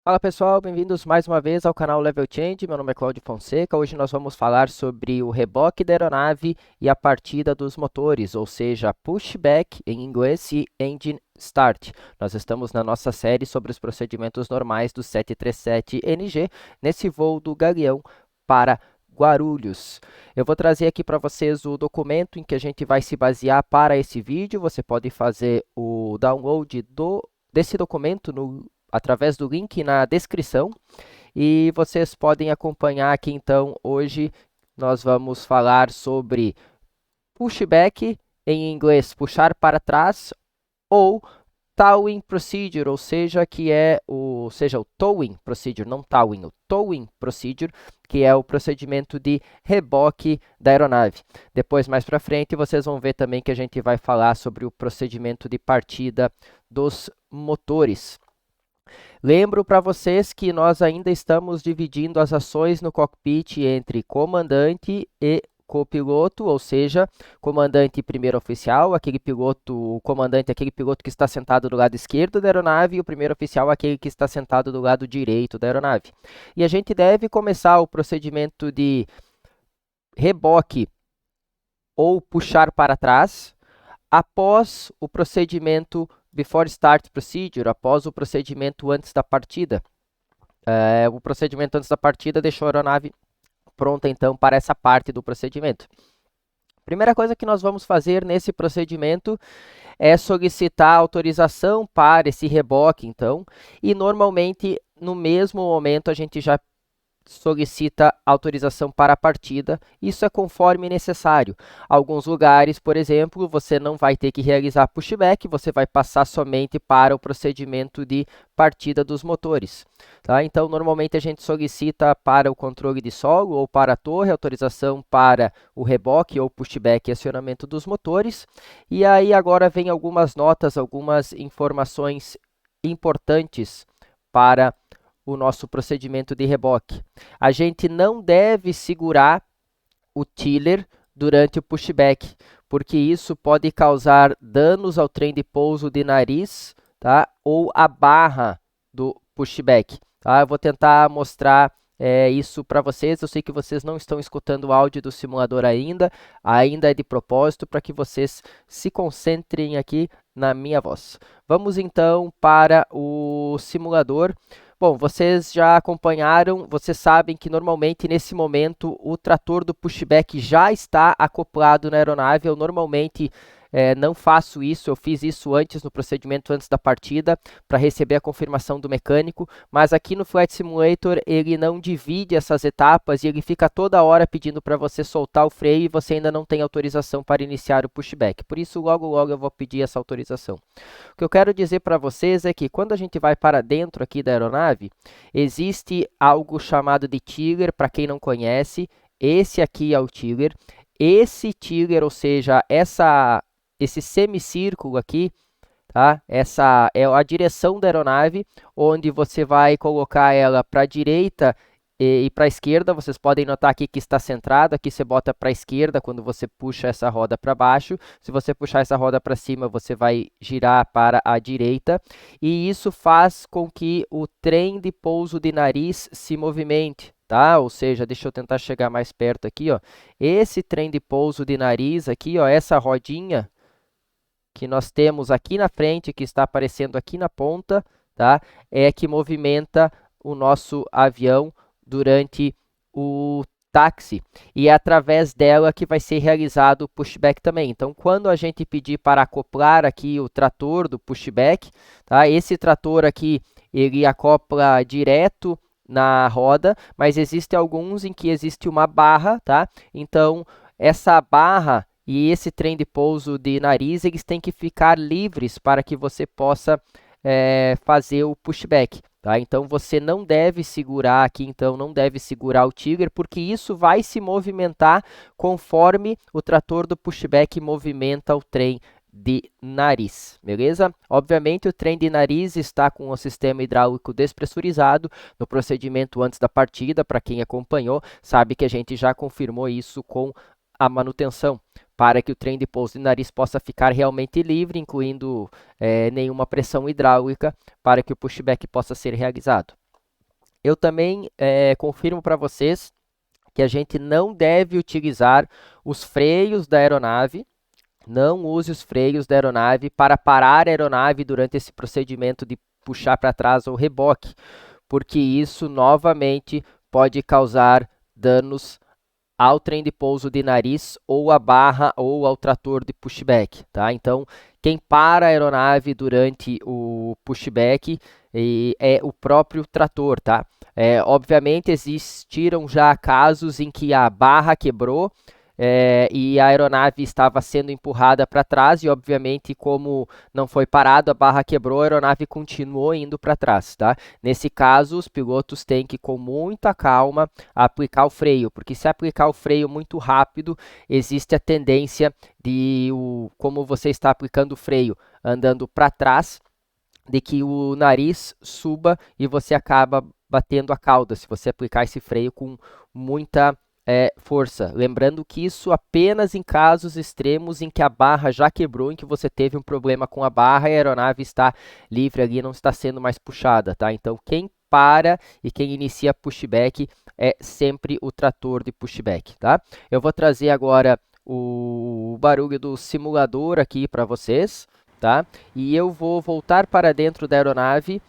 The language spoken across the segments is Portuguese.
Fala pessoal, bem-vindos mais uma vez ao canal Level Change. Meu nome é Cláudio Fonseca. Hoje nós vamos falar sobre o reboque da aeronave e a partida dos motores, ou seja, pushback em inglês e engine start. Nós estamos na nossa série sobre os procedimentos normais do 737NG nesse voo do Galeão para Guarulhos. Eu vou trazer aqui para vocês o documento em que a gente vai se basear para esse vídeo. Você pode fazer o download desse documento através do link na descrição e vocês podem acompanhar aqui. Então, hoje nós vamos falar sobre pushback, em inglês puxar para trás, ou towing procedure, ou seja, o towing procedure, não towing, o towing procedure, que é o procedimento de reboque da aeronave. Depois, mais para frente, vocês vão ver também que a gente vai falar sobre o procedimento de partida dos motores. Lembro para vocês que nós ainda estamos dividindo as ações no cockpit entre comandante e copiloto, ou seja, comandante e primeiro oficial, o comandante é aquele piloto que está sentado do lado esquerdo da aeronave e o primeiro oficial é aquele que está sentado do lado direito da aeronave. E a gente deve começar o procedimento de reboque ou puxar para trás após o procedimento Before Start Procedure, após o procedimento antes da partida. O procedimento antes da partida deixou a aeronave pronta, então, para essa parte do procedimento. Primeira coisa que nós vamos fazer nesse procedimento é solicitar autorização para esse reboque, então, e normalmente, no mesmo momento, a gente já solicita autorização para a partida. Isso é conforme necessário. Alguns lugares, por exemplo, você não vai ter que realizar pushback, você vai passar somente para o procedimento de partida dos motores. Tá? Então, normalmente a gente solicita para o controle de solo ou para a torre autorização para o reboque ou pushback e acionamento dos motores. E aí agora vem algumas notas, algumas informações importantes para o nosso procedimento de reboque. A gente não deve segurar o tiller durante o pushback, porque isso pode causar danos ao trem de pouso de nariz, tá? Ou a barra do pushback. Tá? Eu vou tentar mostrar isso para vocês. Eu sei que vocês não estão escutando o áudio do simulador ainda é de propósito para que vocês se concentrem aqui na minha voz. Vamos então para o simulador. Bom, vocês já acompanharam, vocês sabem que normalmente nesse momento o trator do pushback já está acoplado na aeronave. Eu normalmente não faço isso, eu fiz isso antes no procedimento antes da partida para receber a confirmação do mecânico, mas aqui no Flight Simulator ele não divide essas etapas e ele fica toda hora pedindo para você soltar o freio e você ainda não tem autorização para iniciar o pushback. Por isso, logo eu vou pedir essa autorização. O que eu quero dizer para vocês é que quando a gente vai para dentro aqui da aeronave, existe algo chamado de tiller. Para quem não conhece, esse aqui é o tiller. Esse tiller, ou seja, esse semicírculo aqui, tá? Essa é a direção da aeronave, onde você vai colocar ela para a direita e para a esquerda. Vocês podem notar aqui que está centrado. Aqui você bota para a esquerda quando você puxa essa roda para baixo. Se você puxar essa roda para cima, você vai girar para a direita. E isso faz com que o trem de pouso de nariz se movimente. Tá? Ou seja, deixa eu tentar chegar mais perto aqui, ó. Esse trem de pouso de nariz aqui, ó, essa rodinha que nós temos aqui na frente, que está aparecendo aqui na ponta, tá? É que movimenta o nosso avião durante o táxi, e é através dela que vai ser realizado o pushback também. Então, quando a gente pedir para acoplar aqui o trator do pushback, tá? Esse trator aqui, ele acopla direto na roda, mas existem alguns em que existe uma barra, tá? Então, essa barra e esse trem de pouso de nariz, eles têm que ficar livres para que você possa fazer o pushback. Tá? Então, você não deve segurar aqui, então, não deve segurar o tiller, porque isso vai se movimentar conforme o trator do pushback movimenta o trem de nariz, beleza? Obviamente, o trem de nariz está com o sistema hidráulico despressurizado. No procedimento antes da partida, para quem acompanhou, sabe que a gente já confirmou isso com a manutenção, para que o trem de pouso de nariz possa ficar realmente livre, incluindo nenhuma pressão hidráulica, para que o pushback possa ser realizado. Eu também confirmo para vocês que a gente não deve utilizar os freios da aeronave. Não use os freios da aeronave para parar a aeronave durante esse procedimento de puxar para trás ou reboque, porque isso novamente pode causar danos ao trem de pouso de nariz ou à barra ou ao trator de pushback, tá? Então, quem para a aeronave durante o pushback é o próprio trator, tá? Obviamente existiram já casos em que a barra quebrou e a aeronave estava sendo empurrada para trás e, obviamente, como não foi parado, a barra quebrou, a aeronave continuou indo para trás, tá? Nesse caso, os pilotos têm que, com muita calma, aplicar o freio, porque se aplicar o freio muito rápido, existe a tendência de, como você está aplicando o freio andando para trás, de que o nariz suba e você acaba batendo a cauda, se você aplicar esse freio com muita força. Lembrando que isso apenas em casos extremos em que a barra já quebrou, em que você teve um problema com a barra e a aeronave está livre ali, não está sendo mais puxada, tá? Então, quem para e quem inicia pushback é sempre o trator de pushback, tá? Eu vou trazer agora o barulho do simulador aqui para vocês, tá? E eu vou voltar para dentro da aeronave.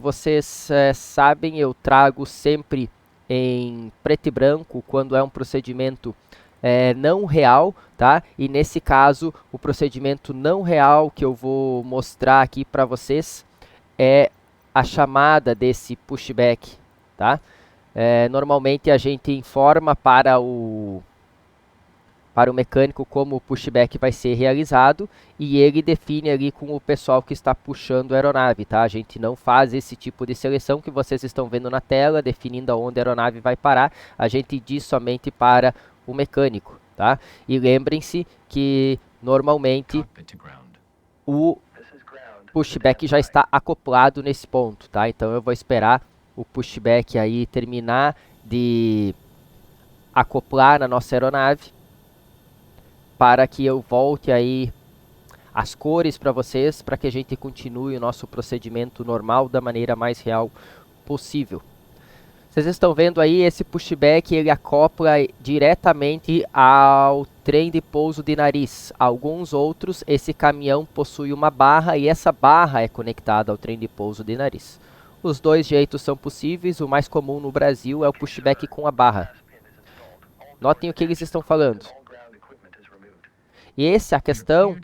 Vocês sabem, eu trago sempre em preto e branco quando é um procedimento não real, tá? E nesse caso, o procedimento não real que eu vou mostrar aqui para vocês é a chamada desse pushback, tá? Normalmente a gente informa para o mecânico como o pushback vai ser realizado e ele define ali com o pessoal que está puxando a aeronave, tá? A gente não faz esse tipo de seleção que vocês estão vendo na tela, definindo aonde a aeronave vai parar, a gente diz somente para o mecânico, tá? E lembrem-se que normalmente o pushback já está acoplado nesse ponto, tá? Então eu vou esperar o pushback aí terminar de acoplar na nossa aeronave, para que eu volte aí as cores para vocês, para que a gente continue o nosso procedimento normal da maneira mais real possível. Vocês estão vendo aí esse pushback, ele acopla diretamente ao trem de pouso de nariz. Alguns outros, esse caminhão possui uma barra e essa barra é conectada ao trem de pouso de nariz. Os dois jeitos são possíveis, o mais comum no Brasil é o pushback com a barra. Notem o que eles estão falando. E essa questão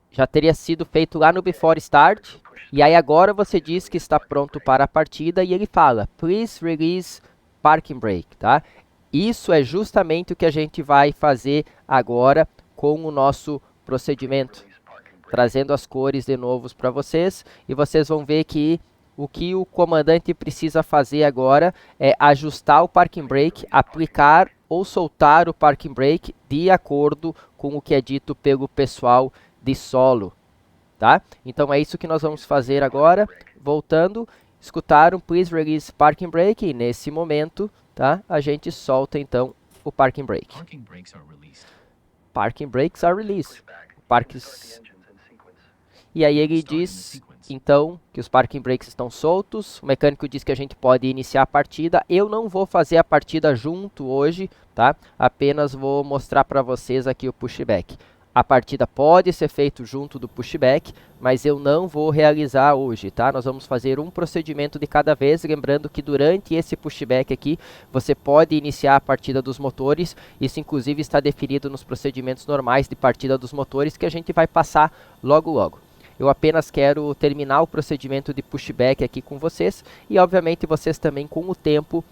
já teria sido feito lá no Before Start. E aí agora você diz que está pronto para a partida e ele fala, please release parking brake, tá? Isso é justamente o que a gente vai fazer agora com o nosso procedimento. Trazendo as cores de novo para vocês e vocês vão ver que o que o comandante precisa fazer agora é ajustar o parking brake, aplicar ou soltar o parking brake de acordo com o que é dito pelo pessoal de solo, tá? Então é isso que nós vamos fazer agora. Voltando, escutaram please release parking brake e nesse momento, tá? A gente solta então o parking brake. Parking brakes are released. E aí ele diz então que os parking brakes estão soltos. O mecânico diz que a gente pode iniciar a partida. Eu não vou fazer a partida junto hoje, tá? Apenas vou mostrar para vocês aqui o pushback. A partida pode ser feita junto do pushback, mas eu não vou realizar hoje, tá? Nós vamos fazer um procedimento de cada vez, lembrando que durante esse pushback aqui, você pode iniciar a partida dos motores. Isso inclusive está definido nos procedimentos normais de partida dos motores, que a gente vai passar logo logo. Eu apenas quero terminar o procedimento de pushback aqui com vocês e obviamente vocês também com o tempo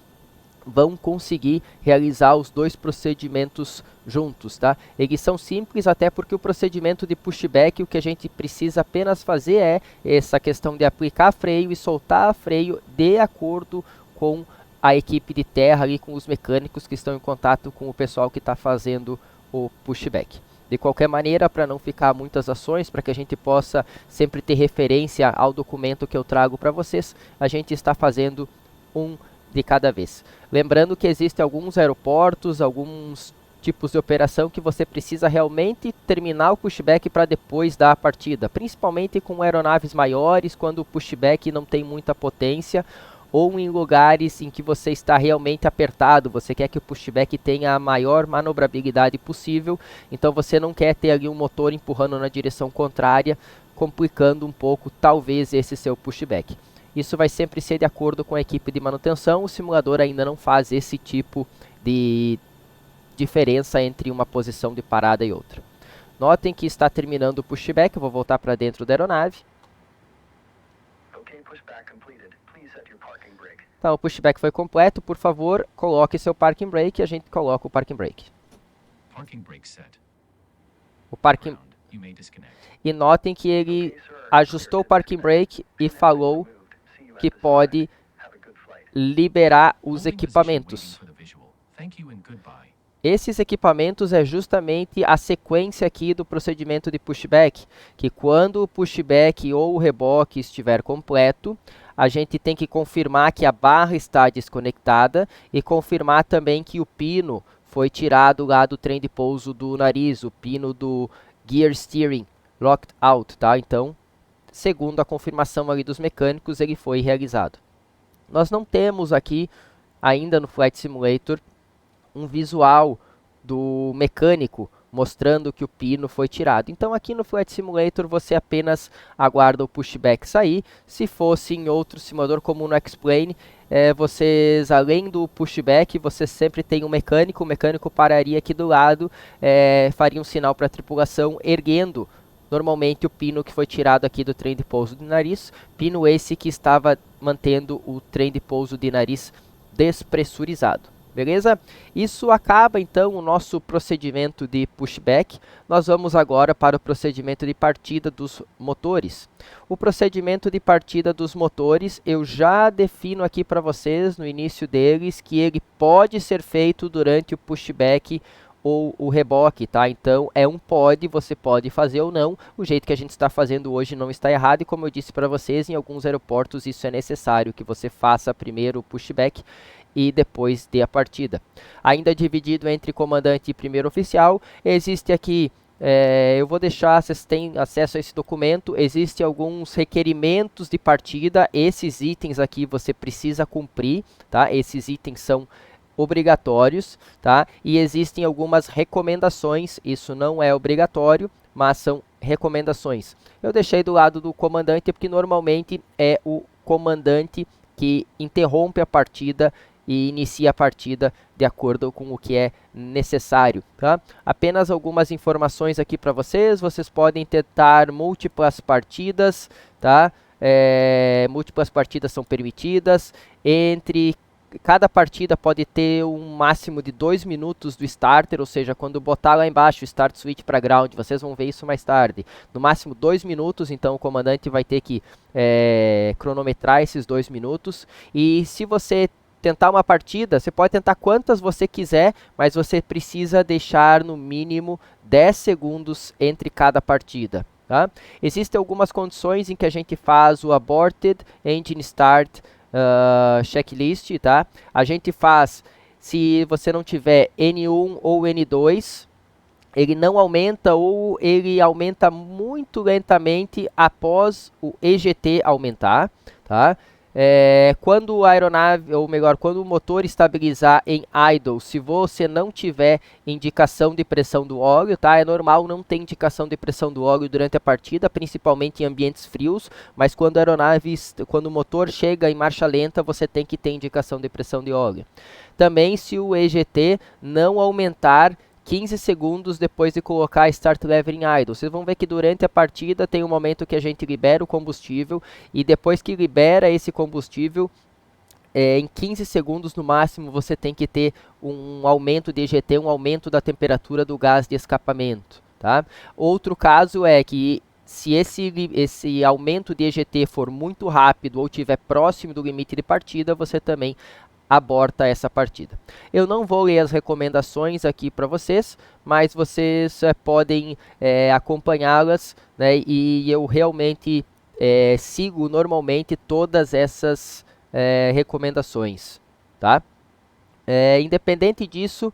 vão conseguir realizar os dois procedimentos juntos, tá? Eles são simples até porque o procedimento de pushback, o que a gente precisa apenas fazer é essa questão de aplicar freio e soltar freio de acordo com a equipe de terra ali, com os mecânicos que estão em contato com o pessoal que está fazendo o pushback. De qualquer maneira, para não ficar muitas ações, para que a gente possa sempre ter referência ao documento que eu trago para vocês, a gente está fazendo um de cada vez. Lembrando que existem alguns aeroportos, alguns tipos de operação que você precisa realmente terminar o pushback para depois dar a partida, principalmente com aeronaves maiores, quando o pushback não tem muita potência, ou em lugares em que você está realmente apertado, você quer que o pushback tenha a maior manobrabilidade possível, então você não quer ter ali um motor empurrando na direção contrária, complicando um pouco talvez esse seu pushback. Isso vai sempre ser de acordo com a equipe de manutenção, o simulador ainda não faz esse tipo de diferença entre uma posição de parada e outra. Notem que está terminando o pushback, eu vou voltar para dentro da aeronave. Então, o pushback foi completo, por favor, coloque seu parking brake e a gente coloca o parking brake. O parking... E notem que ele ajustou o parking brake e falou que pode liberar os equipamentos. Esses equipamentos é justamente a sequência aqui do procedimento de pushback, que quando o pushback ou o reboque estiver completo, a gente tem que confirmar que a barra está desconectada e confirmar também que o pino foi tirado lá do trem de pouso do nariz, o pino do gear steering locked out, tá? Então, segundo a confirmação ali dos mecânicos, ele foi realizado. Nós não temos aqui, ainda no Flight Simulator, um visual do mecânico mostrando que o pino foi tirado. Então aqui no Flight Simulator você apenas aguarda o pushback sair. Se fosse em outro simulador como no X-Plane, vocês, além do pushback, você sempre tem um mecânico, o mecânico pararia aqui do lado, faria um sinal para a tripulação erguendo normalmente o pino que foi tirado aqui do trem de pouso de nariz, pino esse que estava mantendo o trem de pouso de nariz despressurizado. Beleza? Isso acaba então o nosso procedimento de pushback. Nós vamos agora para o procedimento de partida dos motores. O procedimento de partida dos motores eu já defino aqui para vocês no início deles que ele pode ser feito durante o pushback ou o reboque, tá? Então é um pode, você pode fazer ou não. O jeito que a gente está fazendo hoje não está errado e como eu disse para vocês, em alguns aeroportos isso é necessário que você faça primeiro o pushback e depois dê a partida. Ainda dividido entre comandante e primeiro oficial, existe aqui, eu vou deixar, vocês têm acesso a esse documento, existem alguns requerimentos de partida, esses itens aqui você precisa cumprir, tá? Esses itens são obrigatórios, tá? E existem algumas recomendações, isso não é obrigatório, mas são recomendações. Eu deixei do lado do comandante porque normalmente é o comandante que interrompe a partida e inicia a partida de acordo com o que é necessário, tá? Apenas algumas informações aqui para vocês, vocês podem tentar múltiplas partidas, tá? Múltiplas partidas são permitidas, entre cada partida pode ter um máximo de 2 minutos do starter, ou seja, quando botar lá embaixo o start switch para ground, vocês vão ver isso mais tarde. No máximo 2 minutos, então o comandante vai ter que cronometrar esses 2 minutos. E se você tentar uma partida, você pode tentar quantas você quiser, mas você precisa deixar no mínimo 10 segundos entre cada partida. Tá? Existem algumas condições em que a gente faz o Aborted Engine Start checklist, tá? A gente faz, se você não tiver N1 ou N2, ele não aumenta ou ele aumenta muito lentamente após o EGT aumentar, tá? Quando a aeronave, ou melhor, quando o motor estabilizar em idle, se você não tiver indicação de pressão do óleo, tá? É normal não ter indicação de pressão do óleo durante a partida, principalmente em ambientes frios, mas quando a aeronave, quando o motor chega em marcha lenta, você tem que ter indicação de pressão de óleo. Também se o EGT não aumentar 15 segundos depois de colocar Start Lever em idle. Vocês vão ver que durante a partida tem um momento que a gente libera o combustível e depois que libera esse combustível, em 15 segundos no máximo você tem que ter um aumento de EGT, um aumento da temperatura do gás de escapamento. Tá? Outro caso é que se esse aumento de EGT for muito rápido ou estiver próximo do limite de partida, você também aborta essa partida. Eu não vou ler as recomendações aqui para vocês, mas vocês podem acompanhá-las, né, e eu realmente sigo normalmente todas essas recomendações. Tá? Independente disso,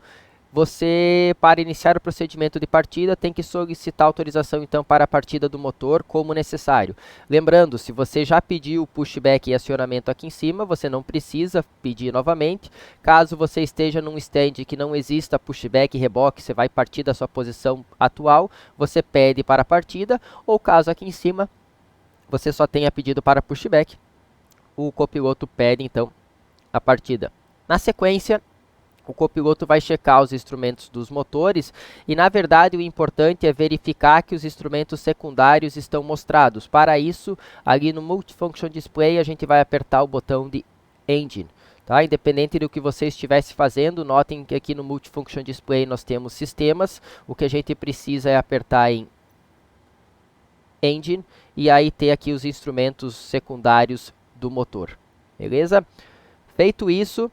você, para iniciar o procedimento de partida, tem que solicitar autorização então para a partida do motor como necessário. Lembrando, se você já pediu o pushback e acionamento aqui em cima, você não precisa pedir novamente. Caso você esteja num stand que não exista pushback e reboque, você vai partir da sua posição atual, você pede para a partida, ou caso aqui em cima você só tenha pedido para pushback, o copiloto pede então a partida. Na sequência, o copiloto vai checar os instrumentos dos motores e, na verdade, o importante é verificar que os instrumentos secundários estão mostrados. Para isso, ali no Multifunction Display, a gente vai apertar o botão de Engine. Tá? Independente do que você estivesse fazendo, notem que aqui no Multifunction Display nós temos sistemas. O que a gente precisa é apertar em Engine e aí ter aqui os instrumentos secundários do motor. Beleza? Feito isso,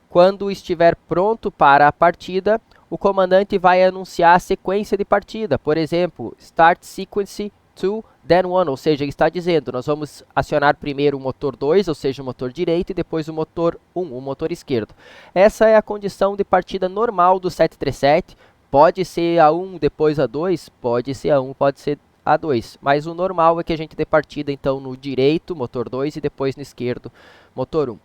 quando estiver pronto para a partida, o comandante vai anunciar a sequência de partida. Por exemplo, Start Sequence 2, then 1, ou seja, ele está dizendo, nós vamos acionar primeiro o motor 2, ou seja, o motor direito, e depois o motor 1, o motor esquerdo. Essa é a condição de partida normal do 737. Pode ser a 1, depois a 2, pode ser a 1, pode ser a 2. Mas o normal é que a gente dê partida então no direito, motor 2, e depois no esquerdo, motor 1.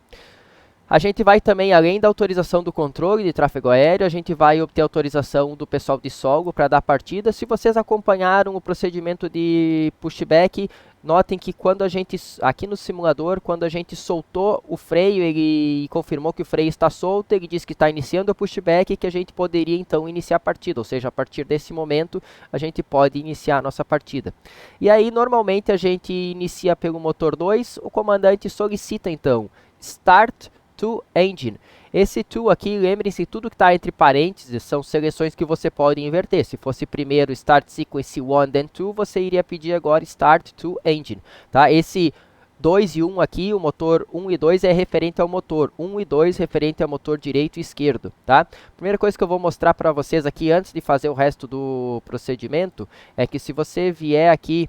A gente vai também, além da autorização do controle de tráfego aéreo, a gente vai obter autorização do pessoal de solo para dar partida. Se vocês acompanharam o procedimento de pushback, notem que quando a gente, aqui no simulador, quando a gente soltou o freio, ele confirmou que o freio está solto, ele disse que está iniciando o pushback e que a gente poderia então iniciar a partida, ou seja, a partir desse momento a gente pode iniciar a nossa partida. E aí, normalmente, a gente inicia pelo motor 2, o comandante solicita então Start to Engine. Esse to aqui, lembrem-se, tudo que está entre parênteses são seleções que você pode inverter. Se fosse primeiro Start Sequence 1, then 2, você iria pedir agora Start to Engine. Tá? Esse 2 e 1 aqui, o motor 1 e 2 é referente ao motor. 1 e 2 referente ao motor direito e esquerdo. Tá? Primeira coisa que eu vou mostrar para vocês aqui, antes de fazer o resto do procedimento, é que se você vier aqui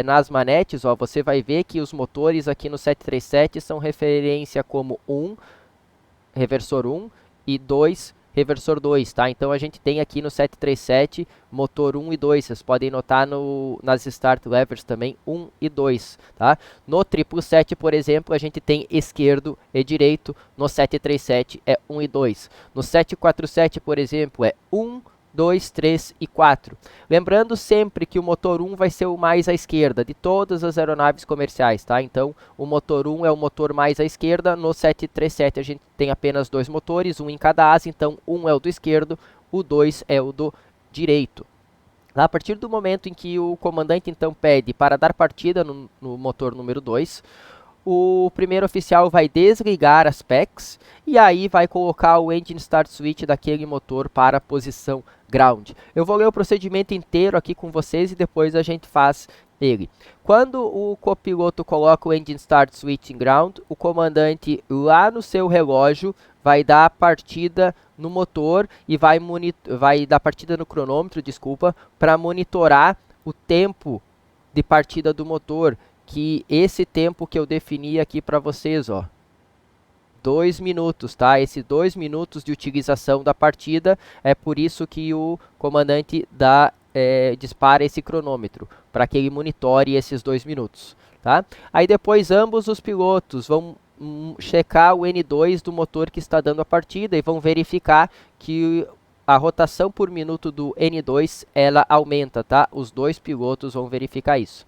nas manetes, ó, você vai ver que os motores aqui no 737 são referência como 1, reversor 1, e 2, reversor 2, tá? Então a gente tem aqui no 737 motor 1 e 2, vocês podem notar nas start levers também 1 e 2, tá? No 777, por exemplo, a gente tem esquerdo e direito, no 737 é 1 e 2. No 747, por exemplo, é 1, 2, 3 e 4. Lembrando sempre que o motor 1 vai ser o mais à esquerda de todas as aeronaves comerciais, tá? Então, o motor 1 é o motor mais à esquerda. No 737 a gente tem apenas 2 motores, um em cada asa, então 1 é o do esquerdo, o 2 é o do direito. A partir do momento em que o comandante então pede para dar partida no motor número 2, o primeiro oficial vai desligar as PECs e aí vai colocar o Engine Start Switch daquele motor para a posição ground. Eu vou ler o procedimento inteiro aqui com vocês e depois a gente faz ele. Quando o copiloto coloca o Engine Start Switch em ground, o comandante lá no seu relógio vai dar a partida no motor e vai dar partida no cronômetro, desculpa, para monitorar o tempo de partida do motor, que esse tempo que eu defini aqui para vocês, ó, 2 minutos, tá? Esse 2 minutos de utilização da partida, é por isso que o comandante dispara esse cronômetro, para que ele monitore esses 2 minutos, tá? Aí depois ambos os pilotos vão checar o N2 do motor que está dando a partida e vão verificar que a rotação por minuto do N2, ela aumenta, tá? Os 2 pilotos vão verificar isso.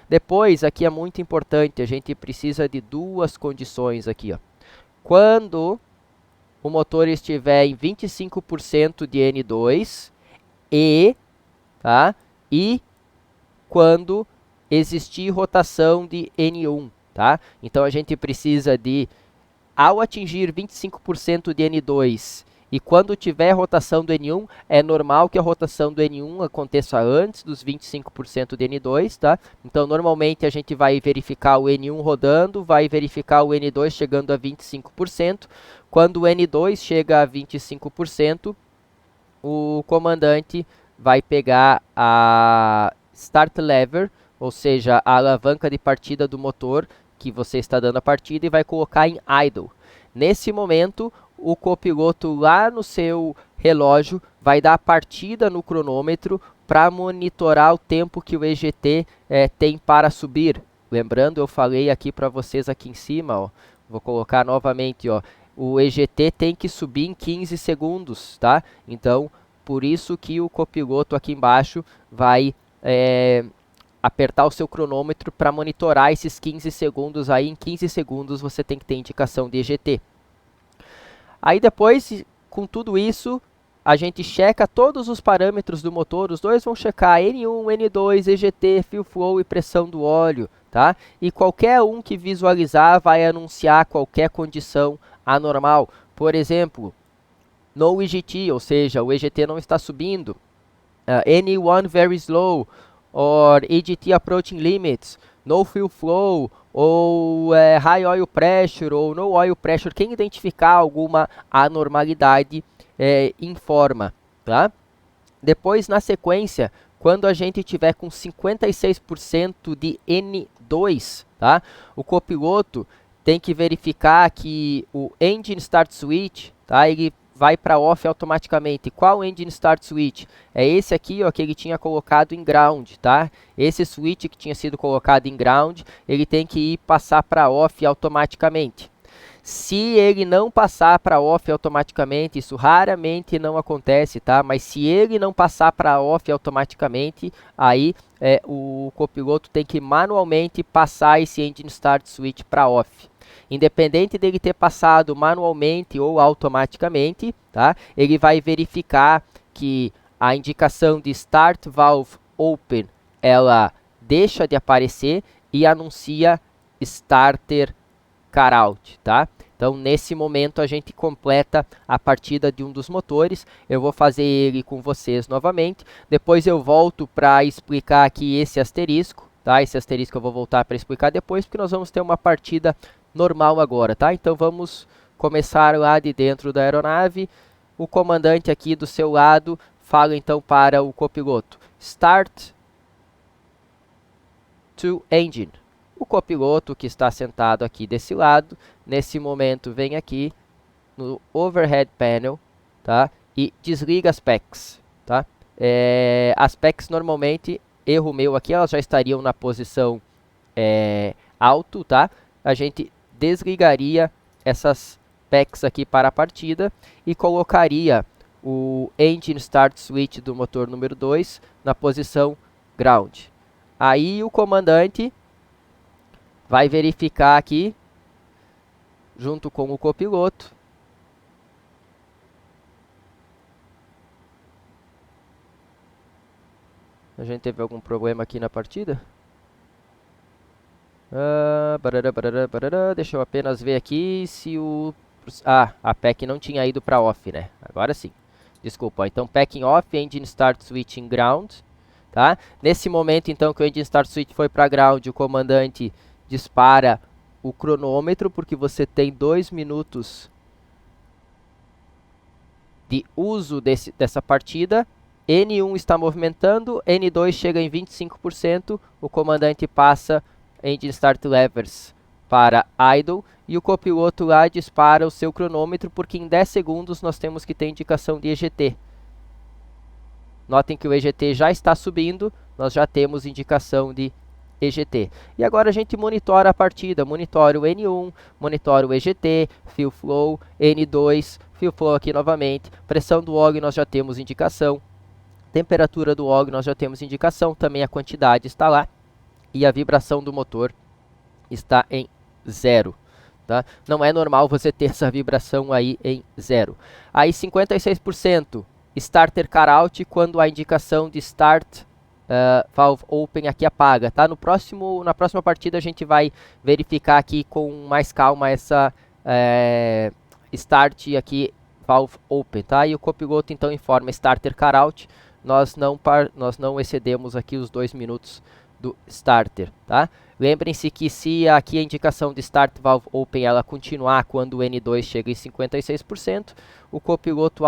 Depois, aqui é muito importante, a gente precisa de 2 condições aqui, ó. Quando o motor estiver em 25% de N2 e quando existir rotação de N1, tá? Então, a gente precisa de, ao atingir 25% de N2 e quando tiver rotação do N1, é normal que a rotação do N1 aconteça antes dos 25% de N2, tá? Então, normalmente, a gente vai verificar o N1 rodando, vai verificar o N2 chegando a 25%. Quando o N2 chega a 25%, o comandante vai pegar a Start Lever, ou seja, a alavanca de partida do motor que você está dando a partida, e vai colocar em idle. Nesse momento, o copiloto lá no seu relógio vai dar a partida no cronômetro para monitorar o tempo que o EGT tem para subir. Lembrando, eu falei aqui para vocês aqui em cima, ó, vou colocar novamente, ó, o EGT tem que subir em 15 segundos, tá? Então, por isso que o copiloto aqui embaixo vai apertar o seu cronômetro para monitorar esses 15 segundos. Aí, em 15 segundos, você tem que ter indicação de EGT. Aí depois, com tudo isso, a gente checa todos os parâmetros do motor. Os dois vão checar N1, N2, EGT, fuel flow e pressão do óleo, tá? E qualquer um que visualizar vai anunciar qualquer condição anormal. Por exemplo, no EGT, ou seja, o EGT não está subindo. N1 very slow, or EGT approaching limits, no fuel flow, ou high oil pressure, ou no oil pressure. Quem identificar alguma anormalidade, informa, tá? Depois, na sequência, quando a gente tiver com 56% de N2, tá? O copiloto tem que verificar que o Engine Start Switch, tá? Ele vai para off automaticamente. Qual Engine Start Switch? É esse aqui, ó, que ele tinha colocado em ground, tá? Esse switch que tinha sido colocado em ground, ele tem que ir passar para off automaticamente. Se ele não passar para off automaticamente, isso raramente não acontece, tá? Mas se ele não passar para off automaticamente, aí o copiloto tem que manualmente passar esse Engine Start Switch para off. Independente dele ter passado manualmente ou automaticamente, tá? Ele vai verificar que a indicação de Start Valve Open, ela deixa de aparecer e anuncia Starter Carout, tá? Então, nesse momento, a gente completa a partida de um dos motores. Eu vou fazer ele com vocês novamente. Depois eu volto para explicar aqui esse asterisco, tá? Esse asterisco eu vou voltar para explicar depois, porque nós vamos ter uma partida normal agora, tá? Então, vamos começar lá de dentro da aeronave. O comandante aqui do seu lado fala, então, para o copiloto: Start to engine. O copiloto que está sentado aqui desse lado, nesse momento vem aqui no Overhead Panel, tá? E desliga as PECs, tá? As PECs normalmente, erro meu aqui, elas já estariam na posição alto, tá? A gente desligaria essas PECs aqui para a partida e colocaria o Engine Start Switch do motor número 2 na posição ground. Aí o comandante vai verificar aqui, junto com o copiloto, a gente teve algum problema aqui na partida? Deixa eu apenas ver aqui se o... a PEC não tinha ido para off, né? Agora sim. Desculpa, então PEC em off, Engine Start Switch em ground, tá? Nesse momento, então, que o Engine Start Switch foi para ground, o comandante dispara o cronômetro, porque você tem 2 minutos de uso dessa partida. N1 está movimentando, N2 chega em 25%, o comandante passa Engine Start Levers para idle e o copiloto lá dispara o seu cronômetro, porque em 10 segundos nós temos que ter indicação de EGT. Notem que o EGT já está subindo, nós já temos indicação de EGT. E agora a gente monitora a partida, monitora o N1, monitora o EGT, fuel flow, N2, fuel flow aqui novamente, pressão do óleo nós já temos indicação, temperatura do óleo nós já temos indicação, também a quantidade está lá e a vibração do motor está em 0. Tá? Não é normal você ter essa vibração aí em 0. Aí 56% Starter Carout quando a indicação de Start Valve Open aqui apaga, tá? Na próxima partida a gente vai verificar aqui com mais calma essa Start aqui Valve Open, tá? E o copiloto então informa Starter Carout, nós não excedemos aqui os 2 minutos do Starter, tá? Lembrem-se que se aqui a indicação de Start Valve Open ela continuar quando o N2 chega em 56%, o copiloto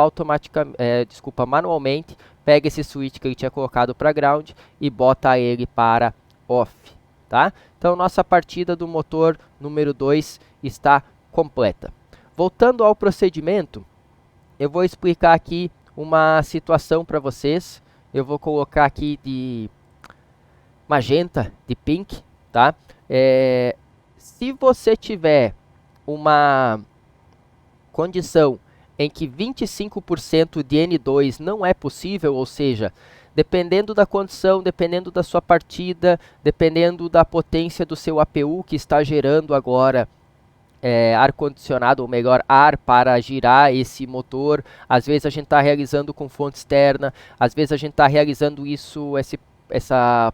manualmente pega esse switch que ele tinha colocado para ground e bota ele para off, tá? Então nossa partida do motor número 2 está completa. Voltando ao procedimento, eu vou explicar aqui uma situação para vocês. Eu vou colocar aqui de magenta, de pink, tá? Se você tiver uma condição em que 25% de N2 não é possível, ou seja, dependendo da condição, dependendo da sua partida, dependendo da potência do seu APU que está gerando agora ar-condicionado, ou melhor, ar para girar esse motor. Às vezes a gente está realizando com fonte externa, às vezes a gente está realizando esse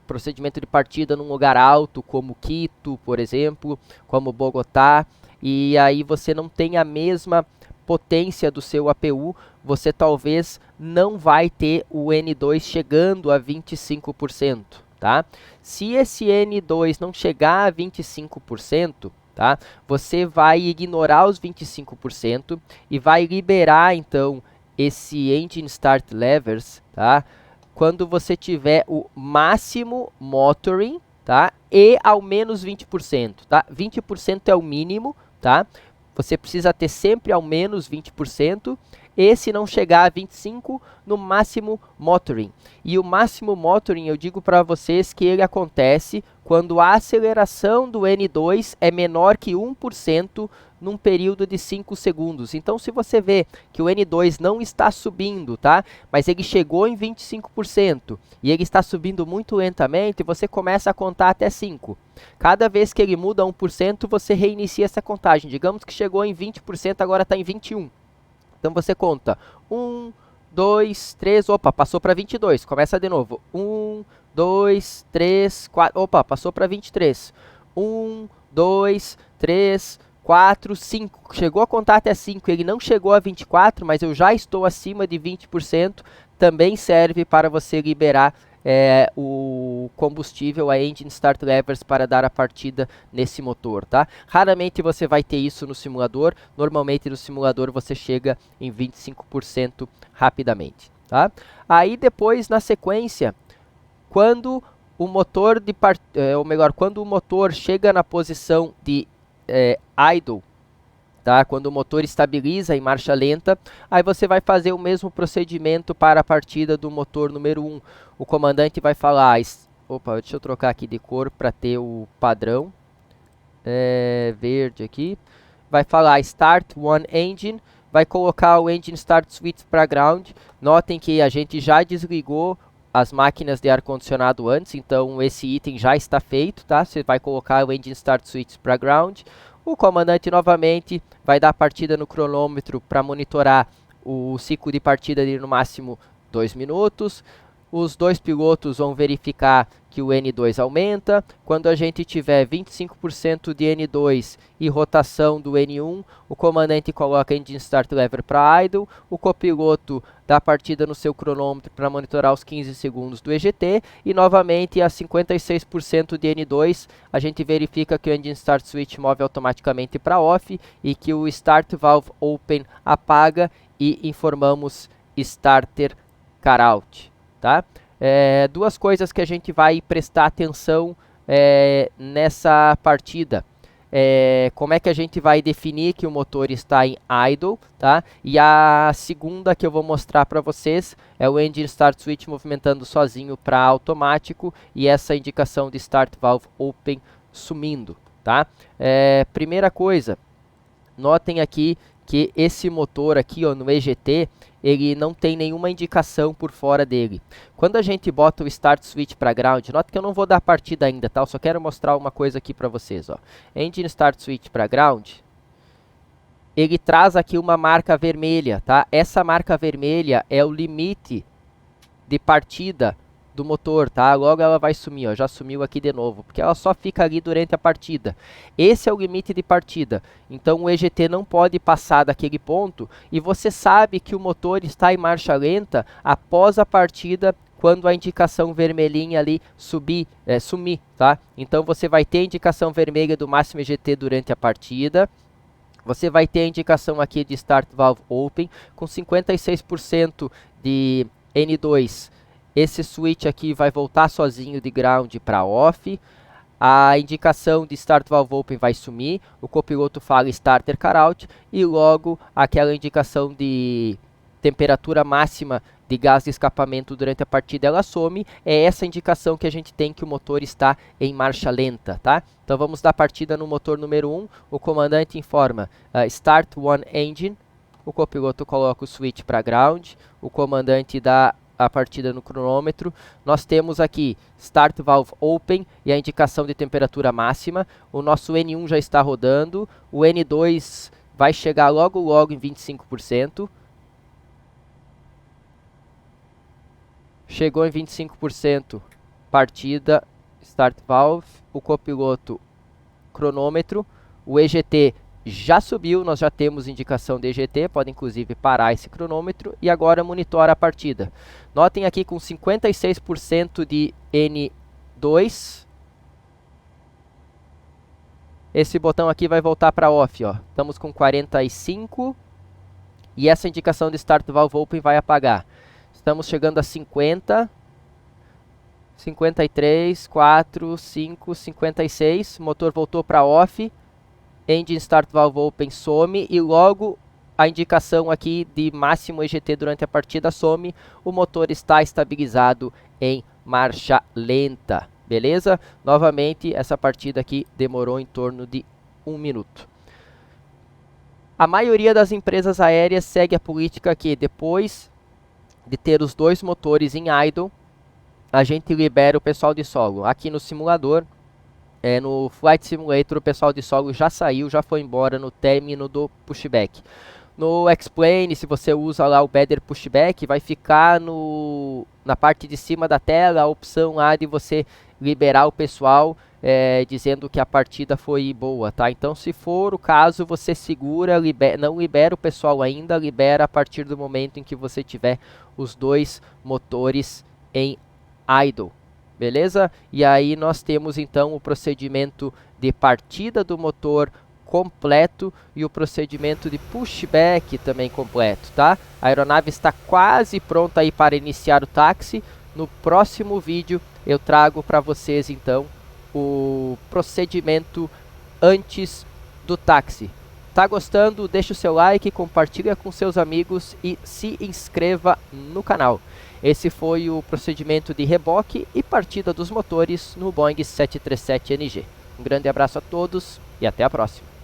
procedimento de partida num lugar alto, como Quito, por exemplo, como Bogotá, e aí você não tem a mesma potência do seu APU, você talvez não vai ter o N2 chegando a 25%, tá? Se esse N2 não chegar a 25%, tá? Você vai ignorar os 25% e vai liberar, então, esse Engine Start Levers, tá? Quando você tiver o máximo motoring, tá? E ao menos 20%, tá? 20% é o mínimo, tá? Você precisa ter sempre ao menos 20%, e se não chegar a 25%, no máximo motoring. E o máximo motoring, eu digo para vocês que ele acontece quando a aceleração do N2 é menor que 1% num período de 5 segundos. Então, se você vê que o N2 não está subindo, tá? Mas ele chegou em 25% e ele está subindo muito lentamente, você começa a contar até 5. Cada vez que ele muda 1%, você reinicia essa contagem. Digamos que chegou em 20%, agora está em 21%. Então, você conta 1, 2, 3, opa, passou para 22. Começa de novo. 1, 2, 3, 4, opa, passou para 23. 1, 2, 3, 4, 5. Chegou a contar até 5. Ele não chegou a 24, mas eu já estou acima de 20%. Também serve para você liberar o combustível, a Engine Start Levers, para dar a partida nesse motor, tá? Raramente você vai ter isso no simulador. Normalmente no simulador você chega em 25% rapidamente, tá? Aí depois, na sequência, quando o motor quando o motor chega na posição de idle, tá? Quando o motor estabiliza em marcha lenta, aí você vai fazer o mesmo procedimento para a partida do motor número 1. O comandante vai falar, opa, deixa eu trocar aqui de cor para ter o padrão, verde aqui. Vai falar Start One Engine, vai colocar o Engine Start Switch para ground. Notem que a gente já desligou as máquinas de ar-condicionado antes, então esse item já está feito, tá? Você vai colocar o Engine Start Switch para ground. O comandante novamente vai dar partida no cronômetro para monitorar o ciclo de partida de no máximo 2 minutos. Os dois pilotos vão verificar que o N2 aumenta. Quando a gente tiver 25% de N2 e rotação do N1, o comandante coloca Engine Start Lever para idle. O copiloto dá partida no seu cronômetro para monitorar os 15 segundos do EGT. E novamente, a 56% de N2, a gente verifica que o Engine Start Switch move automaticamente para off e que o Start Valve Open apaga e informamos Starter Carout. Tá? Duas coisas que a gente vai prestar atenção nessa partida. Como é que a gente vai definir que o motor está em idle, tá? E a segunda que eu vou mostrar para vocês é o Engine Start Switch movimentando sozinho para automático e essa indicação de Start Valve Open sumindo, tá? Primeira coisa, notem aqui que esse motor aqui, ó, no EGT, ele não tem nenhuma indicação por fora dele. Quando a gente bota o Start Switch para ground, nota que eu não vou dar partida ainda, tá? Eu só quero mostrar uma coisa aqui para vocês, ó. Engine Start Switch para ground, ele traz aqui uma marca vermelha, tá? Essa marca vermelha é o limite de partida do motor, tá? Logo ela vai sumir, ó, já sumiu aqui de novo, porque ela só fica ali durante a partida. Esse é o limite de partida, então o EGT não pode passar daquele ponto, e você sabe que o motor está em marcha lenta após a partida, quando a indicação vermelhinha ali sumir, tá? Então você vai ter a indicação vermelha do máximo EGT durante a partida. Você vai ter a indicação aqui de Start Valve Open, com 56% de N2. Esse switch aqui vai voltar sozinho de ground para off. a indicação de Start Valve Open vai sumir, o copiloto fala Starter Carout e logo aquela indicação de temperatura máxima de gás de escapamento durante a partida ela some. É essa indicação que a gente tem que o motor está em marcha lenta, tá? Então vamos dar partida no motor número 1, o comandante informa Start One Engine, o copiloto coloca o switch para ground, o comandante dá a partida no cronômetro. Nós temos aqui Start Valve Open e a indicação de temperatura máxima. O nosso N1 já está rodando. O N2 vai chegar logo em 25%. Chegou em 25%. Partida Start Valve. O copiloto cronômetro. O EGT já subiu, nós já temos indicação de EGT, pode inclusive parar esse cronômetro e agora monitora a partida. Notem aqui com 56% de N2, esse botão aqui vai voltar para off, ó. Estamos com 45 e essa indicação de Start Valve Open vai apagar. Estamos chegando a 50, 53, 4, 5, 56, o motor voltou para off. Engine Start Valve Open some e logo a indicação aqui de máximo EGT durante a partida some. O motor está estabilizado em marcha lenta, beleza? Novamente, essa partida aqui demorou em torno de 1 minuto. A maioria das empresas aéreas segue a política que depois de ter os dois motores em idle, a gente libera o pessoal de solo. Aqui no simulador, no Flight Simulator, o pessoal de solo já saiu, já foi embora no término do pushback. No X-Plane, se você usa lá o Better Pushback, vai ficar na parte de cima da tela a opção lá de você liberar o pessoal, dizendo que a partida foi boa, tá? Então, se for o caso, você segura, não libera o pessoal ainda, libera a partir do momento em que você tiver os dois motores em idle. Beleza? E aí nós temos então o procedimento de partida do motor completo e o procedimento de pushback também completo, tá? A aeronave está quase pronta aí para iniciar o táxi. No próximo vídeo eu trago para vocês então o procedimento antes do táxi. Tá gostando? Deixa o seu like, compartilha com seus amigos e se inscreva no canal. Esse foi o procedimento de reboque e partida dos motores no Boeing 737NG. Um grande abraço a todos e até a próxima.